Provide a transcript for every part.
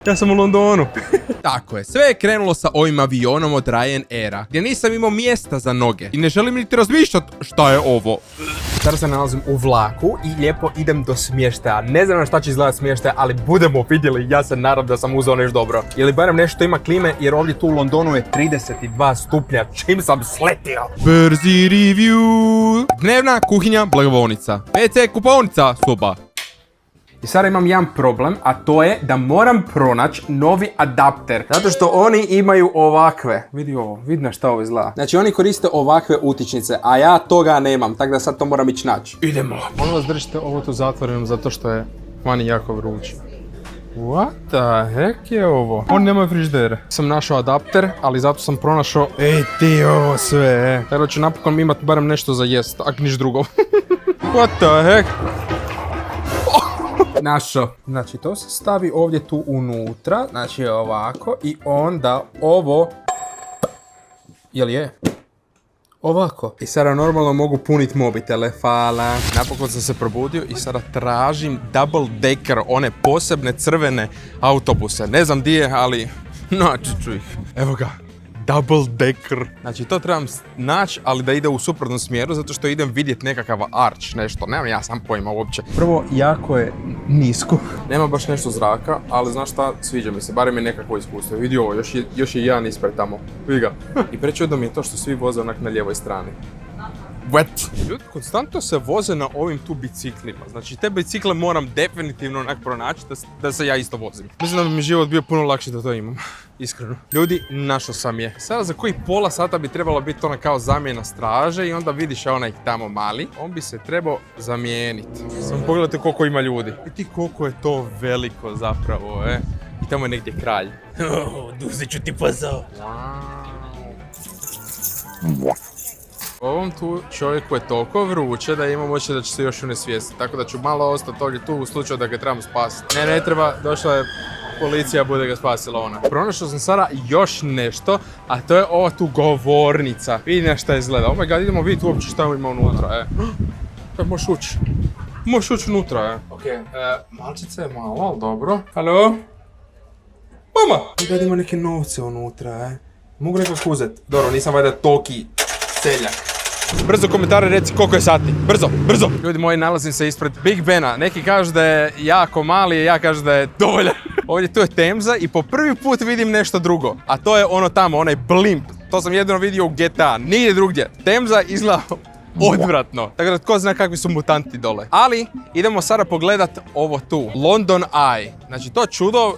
Ja sam u Londonu. Tako je, sve je krenulo sa ovim avionom od Ryanaira, gdje nisam imao mjesta za noge. I ne želim niti razmišljati šta je ovo. Sada se nalazim u vlaku i lijepo idem do smještaja. Ne znam na šta će izgledati smještaj, ali budemo vidjeli. Ja se nadam da sam uzeo nešto dobro. Ili barem nešto ima klime, jer ovdje tu u Londonu je 32 stupnja, čim sam sletio. Brzi review. Dnevna kuhinja, blagovolnica. WC, kupovnica, soba. I sada imam jedan problem, a to je da moram pronaći novi adapter. Zato što oni imaju ovakve. Vidi ovo, vidi na šta ovo izgleda. Znači oni koriste ovakve utičnice, a ja toga nemam, tako da sad to moram ići naći. Idemo. Molim vas držite ovo tu zatvoreno zato što je vani jako vruće. What the heck je ovo? On nema frižidere. Sam našao adapter, ali zato sam pronašao... Ej ti ovo sve. Tako da ću napokon imati barem nešto za jest, ako niš drugo. What the heck? Našo. Znači to se stavi ovdje tu unutra, znači ovako i onda ovo... Jel je? Ovako. I sada normalno mogu puniti mobitele, hvala. Napokon sam se probudio i sada tražim double decker, one posebne crvene autobuse. Ne znam di je, ali naći ću ih. Evo ga. Double decker. Znači to trebam naći, ali da ide u suprotnom smjeru, zato što idem vidjeti nekakav arch, nešto. Nemam ja sam pojma uopće. Prvo, jako je nisko. Nema baš nešto zraka, ali znaš šta, sviđa mi se, barem je nekakvo iskustvo. Vidi ovo, još je jedan ispred tamo. Vidi ga. I prečudno mi je to što svi voze onak na lijevoj strani. Wet. Ljudi konstantno se voze na ovim tu biciklima. Znači te bicikle moram definitivno onak pronaći da se ja isto vozim. Mislim da bi mi život bio puno lakši da to imam. Iskreno. Ljudi, našao sam je. Sada za koji pola sata bi trebalo biti ona kao zamjena straže i onda vidiš onaj tamo mali. On bi se trebao zamijeniti. Samo pogledajte koliko ima ljudi. I ti koliko je to veliko zapravo, I tamo je negdje kralj. Duzit ću ti posao. Ovom tu čovjeku je toliko vruće da imam oči da će se još unesvijestiti, tako da ću malo ostati ovdje tu u slučaju da ga trebamo spasiti. Ne treba, došla je policija, bude ga spasila ona. Pronašao sam sada još nešto, a to je ova tu govornica. Vidi na šta izgleda. Oh my god, idemo vidjeti uopće šta ima unutra, Možeš ući. Možeš ući unutra, Ok, malčice je malo, ali dobro. Halo? Mama! Gdje ima neke novce unutra, Mogu nekako uzeti. Dobro, nisam valjda toki seljak. Brzo komentare reci koliko je sati. Brzo. Ljudi moji, nalazim se ispred Big Bena. Neki kažu da je jako mali, ja kažu da je dovoljan. Ovdje tu je Temza i po prvi put vidim nešto drugo. A to je ono tamo, onaj blimp. To sam jedino vidio u GTA, nigdje drugdje. Temza izgleda odvratno. Tako da tko zna kakvi su mutanti dole. Ali idemo sada pogledat ovo tu. London Eye. Znači to čudo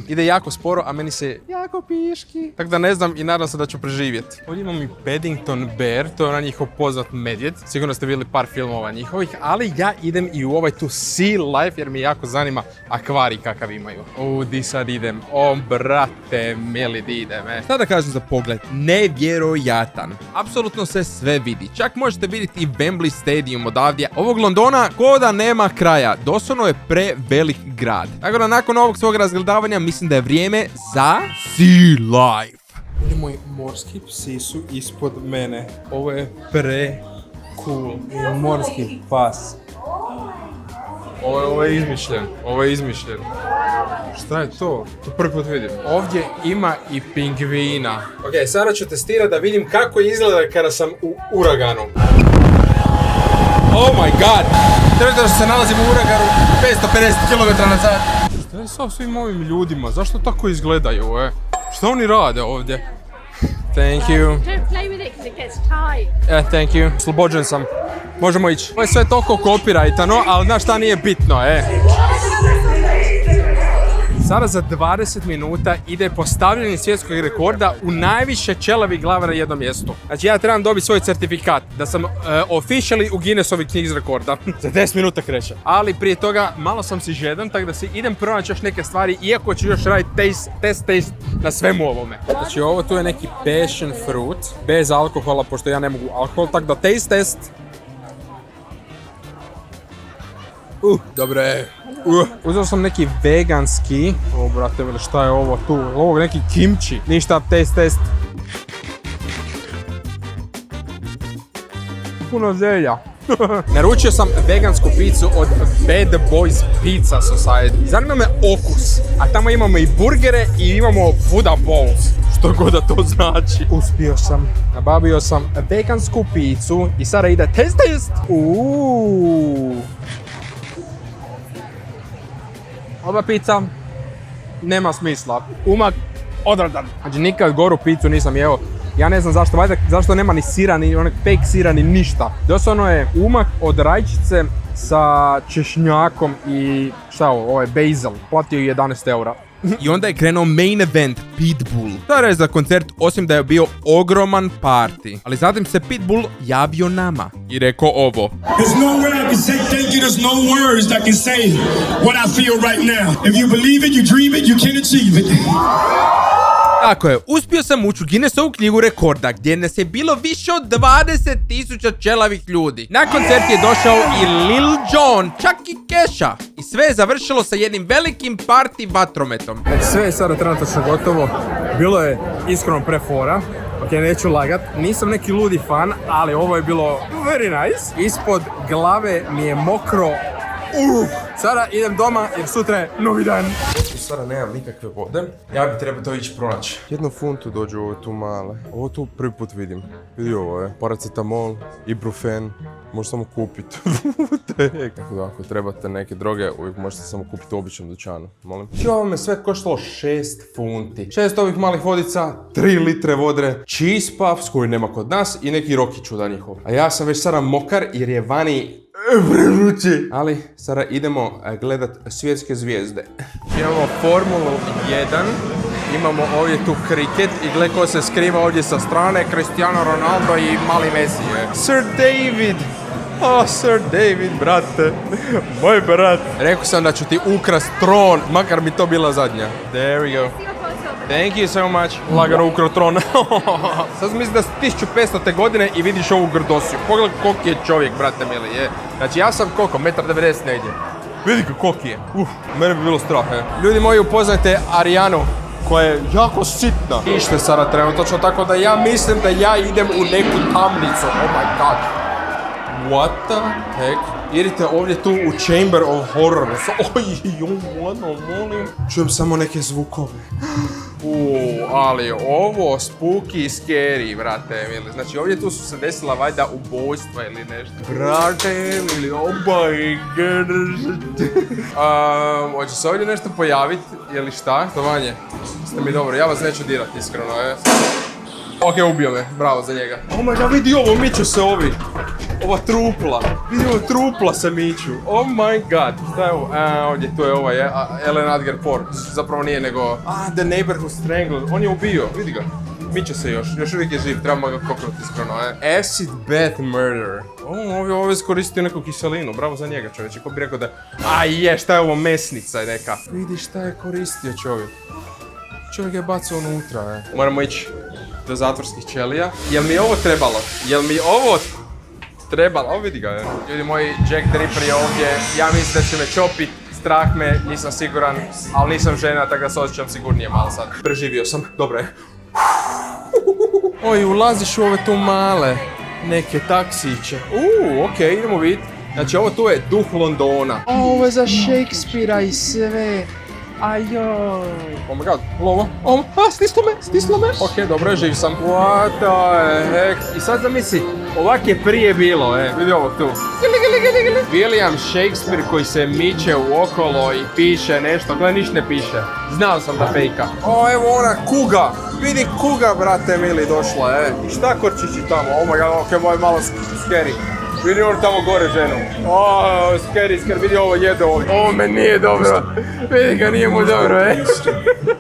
ide jako sporo, a meni se jako piški. Tako da ne znam i nadam se da ću preživjeti. Ovdje imam i Paddington Bear, to je ona njihov poznat medvjed. Sigurno ste vidjeli par filmova njihovih, ali ja idem i u ovaj tu Sea Life jer mi jako zanima akvarij kakav imaju. Di sad idem. Brate, mili di idem, Šta da kažem za pogled? Nevjerojatan. Apsolutno se sve vidi. Čak možete vidjeti i Wembley Stadium odavdje. Ovog Londona ko da nema kraja. Doslovno je prevelik grad. Tako da nakon ovog svog razgledavanja mislim da je vrijeme za Sea Life. Ovdje moji morski psi su ispod mene. Ovo je cool. Morski pas. Ovo je izmišljen. Šta je to? To prvi put vidim. Ovdje ima i pingvina. Ok, sada ću testirati da vidim kako izgleda kada sam u uraganu. Oh my god! Trebate da se nalazim u uraganu 550 km/h. Šta je sa svim ovim ljudima? Zašto tako izgledaju, Šta oni rade ovdje? Thank you. Don't play with it because it gets tight. Thank you. Slobođen sam. Možemo ići. Ovo je sve toliko copyrightano, ali znaš šta nije bitno, Sada za 20 minuta ide postavljanje svjetskog rekorda u najviše ćelavih glava na jednom mjestu. Znači ja trebam dobiti svoj certifikat da sam officially u Guinnessovoj knjigi rekorda. Za 10 minuta kreće. Ali prije toga malo sam si žedan, tako da si idem pronaći još neke stvari, iako ću još raditi taste na svemu ovome. Znači ovo tu je neki passion fruit, bez alkohola, pošto ja ne mogu alkohol, tako da taste test. Dobre. Uzeo sam neki veganski. Brate, šta je ovo tu? Ovo neki kimchi. Ništa, test. Puno zelja. Naručio sam vegansku picu od Bad Boys Pizza Society. Zanima me okus. A tamo imamo i burgere i imamo Buddha Bowls. Što god da to znači. Uspio sam. Nabavio sam vegansku picu i sada ide test. Ova pizza nema smisla. Umak odradan. Znači nikad goru picu nisam jeo. Ja ne znam zašto, zašto nema ni sira, ni onak fake sira, ni ništa. Doslovno je umak od rajčice sa češnjakom i šta ovo je basil. Platio je 11 eura. I onda je krenuo main event, Pitbull. Tada je za koncert, osim da je bio ogroman party. Ali zatim se Pitbull javio nama i rekao ovo. There's no way I can say thank you, there's no words that can say what I feel right now. If you believe it, you dream it, you can achieve it. Tako je, uspio sam ući u Guinnessovu knjigu rekorda gdje nas je bilo više od 20.000 čelavih ljudi. Na koncert je došao i Lil Jon, čak i Kesha. I sve je završilo sa jednim velikim party vatrometom. Znači sve je sada trenutno gotovo. Bilo je iskreno prefora. Ok, neću lagat. Nisam neki ludi fan, ali ovo je bilo very nice. Ispod glave mi je mokro. Sada idem doma jer sutra je novi dan. Sada nemam nikakve vode. Ja bi trebao to ići pronaći. 1 funtu dođu ovo tu male. Ovo tu prvi put vidim. Vidi ovo je. Paracetamol, Ibuprofen. Možeš samo kupiti. Tako da ako trebate neke droge, uvijek možete samo kupiti u običnom dućanu. Molim. Ovo me sve koštalo 6 funti. 6 ovih malih vodica, 3 litre vode, cheese puffs koji nema kod nas i neki Rocky čuda njihov. A ja sam već sada mokar jer je vani vruće. Ali sada idemo gledat svjetske zvijezde. Imamo Formulu 1, imamo ovdje tu kriket i gle ko se skriva ovdje sa strane, Cristiano Ronaldo i mali Messi. Sir David! Oh, Sir David, brate. Moj brat. Rekao sam da ću ti ukrast tron, makar bi to bila zadnja. There we go. Thank you so much. Lagano ukrao tron. Sad mislim da si 1500. godine i vidiš ovu grdosiju. Pogledaj koliki je čovjek, brate mili, je. Znači ja sam koliko, 1,90 m negdje. Vidi koliki je. Mene bi bilo strah, je. Ljudi moji, upoznajte Arijanu, koja je jako sitna. Ište sada trenutno, tako da ja mislim da ja idem u neku tamnicu. Oh my god. What the heck? Idite ovdje tu u Chamber of Horrors. Molim. Čujem samo neke zvukove. Ali ovo spooky scary, brate mili. Znači ovdje tu su se desila valjda ubojstva ili nešto. Brate mili, oh my god. Hoće se ovdje nešto pojaviti ili šta? Štovanje, ste mi dobro, ja vas neću dirati iskreno, je. Ok, ubio me, bravo za njega. Oh my god, vidi ovo, miču se ovi. Ova trupla, vidi ovo trupla se miču. Oh my god, šta je ovo? Ovdje, tu je ovaj, Ellen Adger Ford. Zapravo nije nego... The Neighbor Who Strangled, on je ubio, vidi ga. Miče se još uvijek je živ, trebamo ga koknuti iskreno, Acid Bath Murder. Ovo je iskoristio neku kiselinu, bravo za njega čovječe, ko bi rekao da... šta je ovo, mesnica neka. Vidi šta je koristio čovjek. Čovjek je bacao unutra, Moramo ići do zatvorskih ćelija. Jel mi ovo trebalo? Trebalo, vidi ga, Ljudi moji, Jack the Ripper je ovdje, ja mislim da će me čopit, strah me, nisam siguran, ali nisam žena, tako da se osjećam sigurnije malo sad. Preživio sam, dobro je. Oj, ulaziš u ove tu male, neke taksiće. Ok, idemo vidjeti. Znači ovo tu je duh Londona. Ovo je za Shakespearea i sve. Ajoj. Oh my god, lovo. Stislo me. Ok, dobro je, živ sam. What the heck. I sad zamisli, ovak je prije bilo, vidi ovog tu. William Shakespeare koji se miče u okolo i piše nešto, gledaj, ništa ne piše. Znao sam da fejka. Evo ona kuga. Vidi kuga, brate mili, došla, I šta korčići tamo? Oh my god, ok, ovo je malo scary. Vidi on tamo gore ženu. Scary, vidi ovo jede ovdje. Ovo me nije dobro. Vidi ga, nije mu dobro,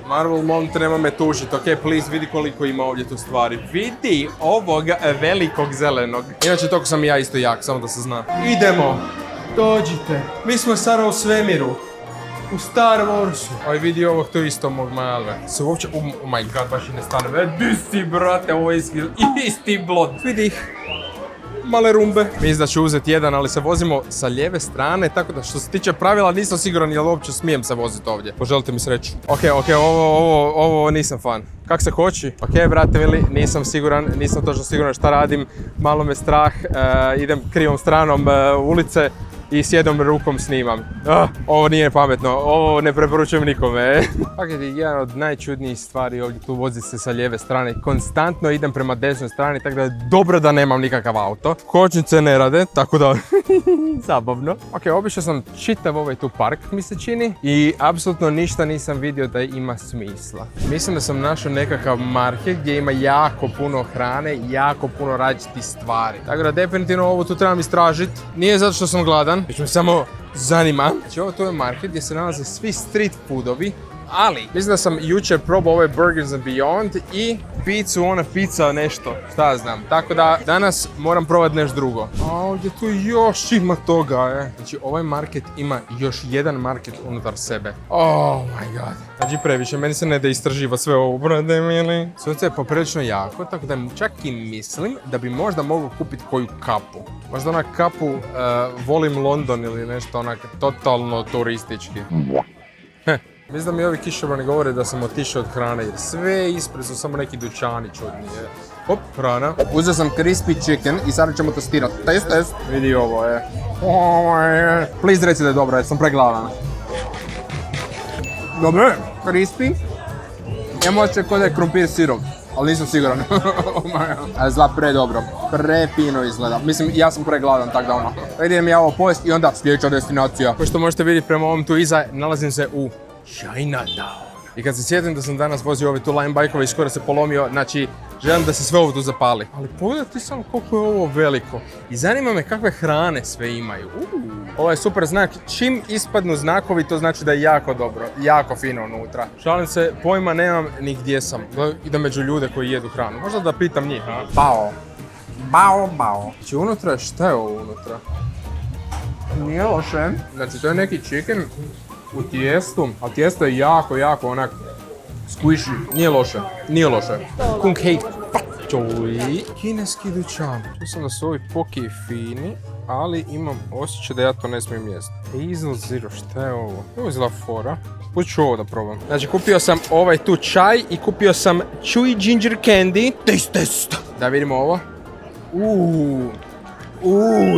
Marvel mom, nema me tužit, ok, please, vidi koliko ima ovdje tu stvari. Vidi ovog velikog zelenog. Inače, toliko sam i ja isto jak, samo da se zna. Idemo. Dođite. Mi smo sada u svemiru. U Star Warsu. Vidi ovog tu isto mog malve. Se uopće, oh my god, baš i ne stane. Di si, brate, ovo je isti blod. Vidi ih. male rumbe. Mislim da ću uzeti jedan, ali se vozimo sa lijeve strane, tako da što se tiče pravila nisam siguran jel uopće smijem se voziti ovdje. Poželite mi sreću. Ok, ovo nisam fan. Kak se hoći? Ok, brate mili, nisam siguran, nisam točno siguran šta radim. Malo me strah, idem krivom stranom ulice i s jednom rukom snimam. Ovo nije pametno, ovo ne preporučujem nikome. Pak je jedan od najčudnijih stvari ovdje, tu vozi se sa lijeve strane. Konstantno idem prema desnoj strani, tako da je dobro da nemam nikakav auto. Kočnice ne rade, tako da zabavno. Ok, obišao sam čitav ovaj tu park, mi se čini. I apsolutno ništa nisam vidio da ima smisla. Mislim da sam našao nekakav market gdje ima jako puno hrane, jako puno različitih stvari. Tako da definitivno ovo tu trebam istražiti. Nije zato što sam gladan, već me samo zanima. Znači ovo tu je market gdje se nalaze svi street foodovi, ali mislim da sam jučer probao ove Burgers and Beyond i pizzu, ona pizza nešto, šta znam. Tako da danas moram probati nešto drugo. A ovdje tu još ima toga, Znači ovaj market ima još jedan market unutar sebe. Oh my god. Znači previše, meni se ne da istraživa sve ovo, brate mili. Sunce je poprilično jako, tako da čak i mislim da bi možda mogao kupiti koju kapu. Možda ona kapu volim London ili nešto onak totalno turistički. Mislim da mi ovi kišobrani govore da sam otišao od hrane jer sve ispred su samo neki dućani čudni. Hop, hrana. Uzeo sam crispy chicken i sada ćemo testirati. Test. Vidi ovo, Please reci da je dobro, jer sam pregladan. Dobro je, crispy. Imam osjećaj kod da je krumpir sirov, ali nisam siguran. Ali izgleda predobro, prefino izgleda. Mislim, ja sam pregladan, tako da ono. Idem ja ovo pojest i onda sljedeća destinacija. Kao što možete vidjeti prema ovom tu iza, nalazim se u Chinatown. I kad se sjetim da sam danas vozio ove tu line bike-ove i skoro se polomio, znači želim da se sve ovo tu zapali. Ali pogledajte samo koliko je ovo veliko. I zanima me kakve hrane sve imaju. Ovo je super znak. Čim ispadnu znakovi, to znači da je jako dobro, jako fino unutra. Šalim se, pojma nemam ni gdje sam. Idem među ljude koji jedu hranu. Možda da pitam njih, Bao. Znači unutra, šta je ovo unutra? Nije loše. Znači to je neki chicken u tijestu, a tijesto je jako onak squishy. Nije loše. Kung hei. Kineski dućan. Čuo sam da su ovi poki fini, ali imam osjećaj da ja to ne smijem jesti. Hazel Zero, šta je ovo? Ovo izgleda fora. Hoću ovo da probam. Znači kupio sam ovaj tu čaj i kupio sam chewy ginger candy. Taste test. Da vidimo ovo.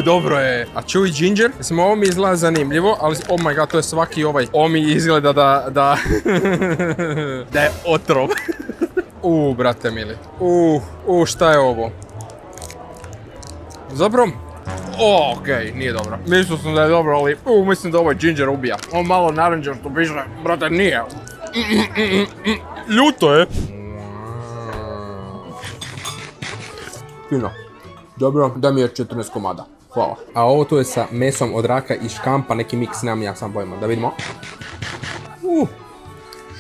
Dobro je. A chewy ginger? Mislim, ovo mi izgleda zanimljivo, ali oh my god, to je svaki ovaj. Ovo mi izgleda da da je otrov. Brate mili. Šta je ovo? Dobro? Okej, nije dobro. Mislio sam da je dobro, ali mislim da ovaj ginger ubija. Ovo malo naranđa što piše, brate, nije. Ljuto je. Fino. Dobro, daj mi još 14 komada. Hvala. A ovo tu je sa mesom od raka i škampa, neki miks, nemam ja sam pojma. Da vidimo.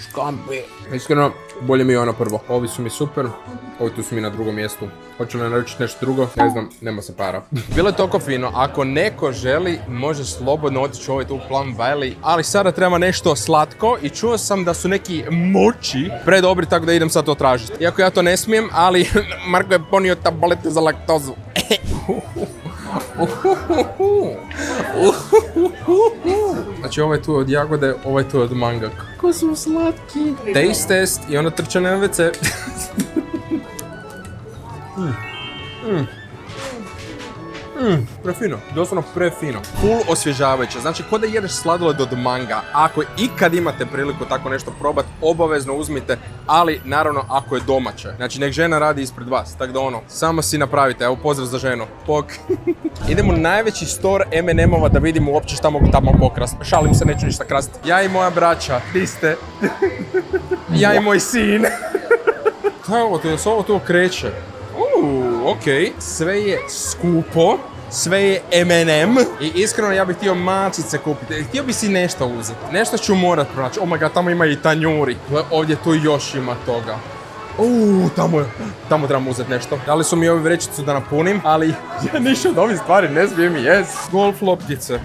Škampe. Iskreno, bolje mi je ono prvo. Ovi su mi super, ovi tu su mi na drugom mjestu. Hoću li naručiti nešto drugo? Ne znam, nema se para. Bilo je toliko fino, ako neko želi, može slobodno otići u ovaj tu Plum Valley, ali sada treba nešto slatko i čuo sam da su neki mochi predobri, tako da idem sad to tražiti. Iako ja to ne smijem, ali Marko je ponio tablete za laktozu. Znači ovo je tu od jagode, ovo je tu od manga. Kako su slatki. Taste test i onda trčane na WC. Prefino, doslovno prefino. Full osvježavajuće, znači ko da jedeš sladoled od manga. Ako ikad imate priliku tako nešto probat, obavezno uzmite, ali naravno ako je domaće. Znači nek žena radi ispred vas, tako da ono, samo si napravite, evo pozdrav za ženu. Pok. Idemo u najveći store M&M-ova da vidimo uopće šta mogu tamo pokrast. Šalim se, neću ništa krasti. Ja i moja braća, vi ste. Ja i moj sin. Šta je ovo, to je ovo tu kreće. Okej. Sve je skupo, sve je M&M i iskreno ja bih htio mačice kupiti. Htio bi si nešto uzeti. Nešto ću morat pronaći. Oh my god, tamo ima i tanjuri. Ovdje tu još ima toga. Tamo trebam uzeti nešto. Dali su mi ovu vrećicu da napunim, ali ja ništa od ovih stvari ne smijem i jest. Golf loptice.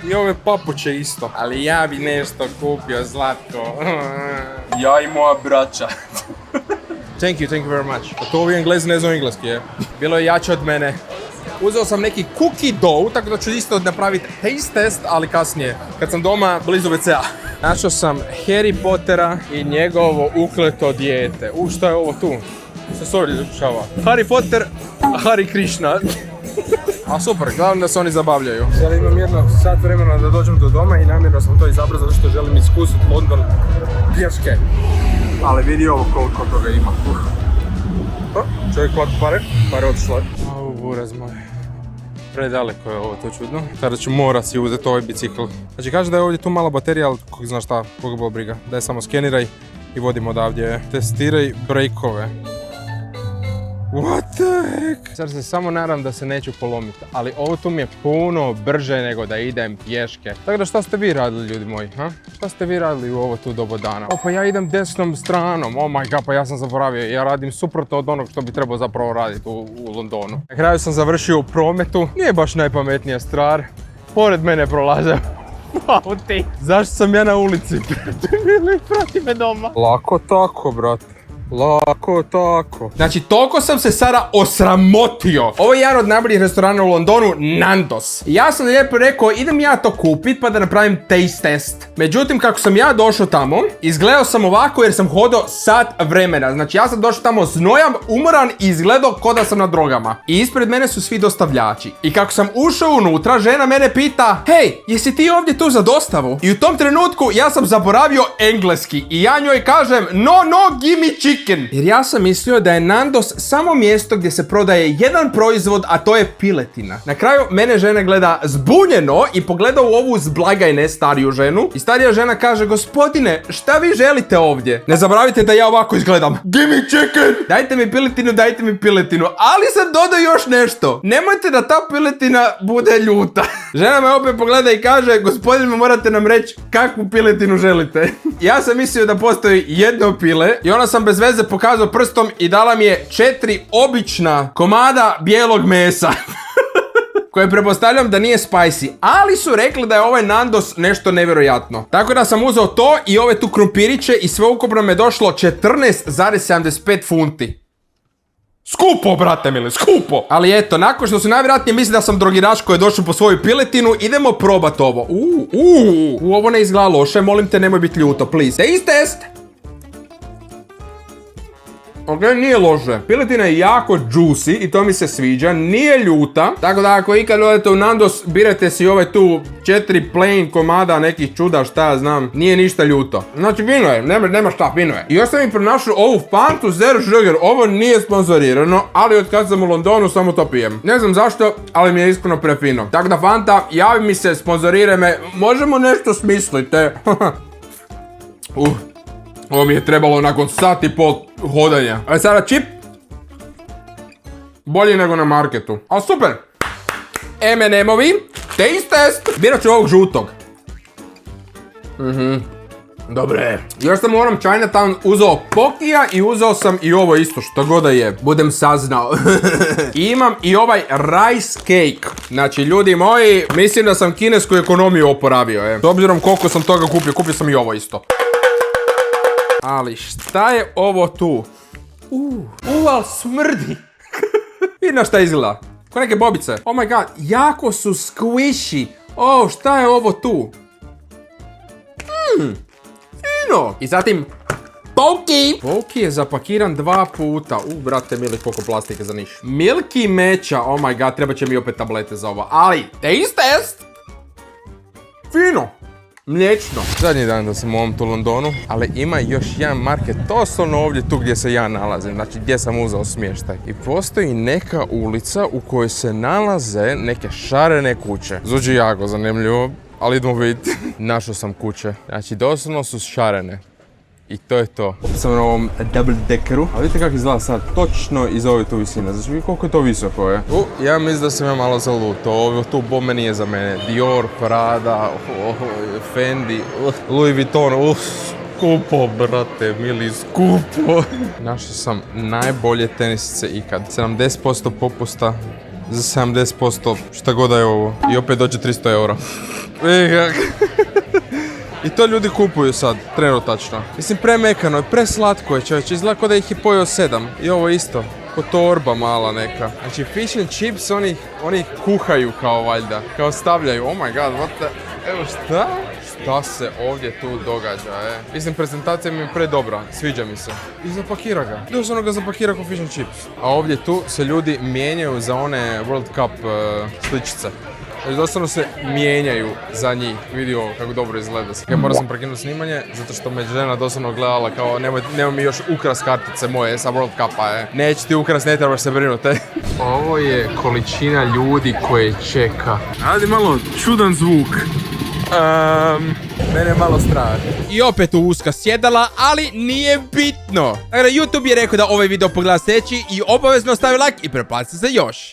I ove papuče isto. Ali ja bi nešto kupio, Zlatko. Ja i moja braća. Thank you very much. To ovi Englezi ne znaju engleski, je. Bilo je jače od mene. Uzeo sam neki cookie dough, tako da ću isto napraviti taste test, ali kasnije, kad sam doma blizu WC-a. Našao sam Harry Pottera i njegovo ukleto dijete. Šta je ovo tu? Se sorry dešava. Harry Potter, Hari Krishna. A super, glavno da se oni zabavljaju. Sada imam jedno sat vremena da dođem do doma i namjerno sam to izabrao zato što želim iskusiti London pješke. Ali vidi ovo koliko toga ima. Čovjek plati pare otišle. Au, buraz moj. Predaleko je ovo, to čudno. Sada ću morat si uzeti ovaj bicikl. Znači kaže da je ovdje tu mala baterija, ali znaš šta, koga bol briga. Daj samo skeniraj i vodim odavdje. Testiraj brejkove. What the heck? Sad se samo nadam da se neću polomiti, ali ovo tu mi je puno brže nego da idem pješke. Tako da šta ste vi radili, ljudi moji? Ha? Šta ste vi radili u ovo tu dobu dana? O, pa ja idem desnom stranom. Oh my god, pa ja sam zaboravio. Ja radim suprotno od onog što bi trebao zapravo raditi u Londonu. Na kraju sam završio u prometu. Nije baš najpametnija stvar. Pored mene prolaze auti. Zašto sam ja na ulici? Prati me doma. Lako tako, brate. Lako tako. Znači, toliko sam se sada osramotio. Ovo je jedan od najboljih restorana u Londonu, Nandos. Ja sam lijepo rekao, idem ja to kupit pa da napravim taste test. Međutim, kako sam ja došao tamo, izgledao sam ovako jer sam hodao sat vremena. Znači, ja sam došao tamo znojam, umoran i izgledao kao da sam na drogama. I ispred mene su svi dostavljači. I kako sam ušao unutra, žena mene pita, hej, jesi ti ovdje tu za dostavu? I u tom trenutku ja sam zaboravio engleski. I ja njoj kažem, no, give me chicken. Jer ja sam mislio da je Nandos samo mjesto gdje se prodaje jedan proizvod, a to je piletina. Na kraju mene žena gleda zbunjeno i pogleda u ovu z blagajne stariju ženu. I starija žena kaže, gospodine, šta vi želite ovdje? Ne zaboravite da ja ovako izgledam. Give me chicken! Dajte mi piletinu. Ali sam dodao još nešto. Nemojte da ta piletina bude ljuta. Žena me opet pogleda i kaže, gospodine, morate nam reći kakvu piletinu želite. Ja sam mislio da postoji jedno pile i ona sam bez veze pokazao prstom i dala mi je 4 obična komada bijelog mesa. Koje pretpostavljam da nije spicy, ali su rekli da je ovaj Nandos nešto nevjerojatno. Tako da sam uzeo to i ove tu krumpiriće i sveukupno me došlo 14,75 funti. Skupo, brate mili, skupo! Ali eto, nakon što su najvjerojatnije misli da sam drogiraš koji je došao po svoju piletinu, idemo probat ovo. Ovo ne izgleda loše, molim te nemoj biti ljuto, please. Taste test! Ok, nije loše. Piletina je jako juicy i to mi se sviđa, nije ljuta. Tako da ako ikad odete u Nandos, birajte si ove tu 4 plain komada nekih čuda, šta ja znam. Nije ništa ljuto. Znači vino je, nema šta, vino je. I još sam mi pronašao ovu Fantu Zero Sugar, ovo nije sponzorirano, ali od kad sam u Londonu samo to pijem. Ne znam zašto, ali mi je iskreno prefino. Tako da Fanta, javi mi se, sponzoriraj me, možemo nešto smislite. Ovo mi je trebalo nakon sat i pol hodanja. A sada čip. Bolji nego na marketu. A super. M&M-ovi. Taste test. Birat ću ovog žutog. Dobre. Još sam u onom Chinatown uzeo Pokija i uzeo sam i ovo isto, što god da je. Budem saznao. I imam i ovaj rice cake. Znači, ljudi moji, mislim da sam kinesku ekonomiju oporavio. S obzirom koliko sam toga kupio sam i ovo isto. Ali šta je ovo tu? Ali smrdi. Vidi na šta izgleda. Ko neke bobice. Oh my god, jako su squishy. Šta je ovo tu? Fino. I zatim Poki. Poki je zapakiran 2 puta. Brate mili, koliko plastike za niš. Milky Mecha. Oh my god, treba će mi opet tablete za ovo. Ali, taste test. Fino. Mliječno. Zadnji dan da sam u ovom tu Londonu, ali ima još jedan market totalno ovdje tu gdje se ja nalazim, znači gdje sam uzeo smještaj. I postoji neka ulica u kojoj se nalaze neke šarene kuće. Zvuči jako zanimljivo, ali idemo vidjeti. Našao sam kuće, znači doslovno su šarene. I to je to. Sam na ovom double deckeru. A vidite kako izgleda sad, točno iz ove tu visine. Znači vidite koliko je to visoko je. Ja mislim da sam ja malo zalutao. Ovo tu bome nije za mene. Dior, Prada, Fendi, Louis Vuitton. Skupo, brate, mili, skupo. Našao sam najbolje tenisice ikad. 70% popusta za 70% šta god da je ovo. I opet dođe 300 eura. I to ljudi kupuju sad, trenutačno. Mislim, premekano je, preslatko je, čovječe, izgleda kao da ih je pojeo 7. I ovo isto. Ko torba mala neka. Znači fish and chips oni kuhaju kao valjda. Kao stavljaju. Oh my god, what the... Evo šta? Šta se ovdje tu događa, Mislim, prezentacija mi je predobra. Sviđa mi se. I zapakira ga. Doslovno ga zapakira kao fish and chips. A ovdje tu se ljudi mijenjaju za one World Cup sličice. Znači doslovno se mijenjaju za njih. Vidi ovo kako dobro izgleda. Ja morao sam prekinuti snimanje zato što me žena doslovno gledala kao nemoj mi još ukras kartice moje sa World Cupa, Neće ti ukras, ne trebaš se brinuti. Ovo je količina ljudi koje čeka. Radi malo čudan zvuk. Mene je malo strah. I opet u uska sjedala, ali nije bitno. Dakle, YouTube je rekao da ovaj video pogleda sljedeći i obavezno stavi like i preplatite se još.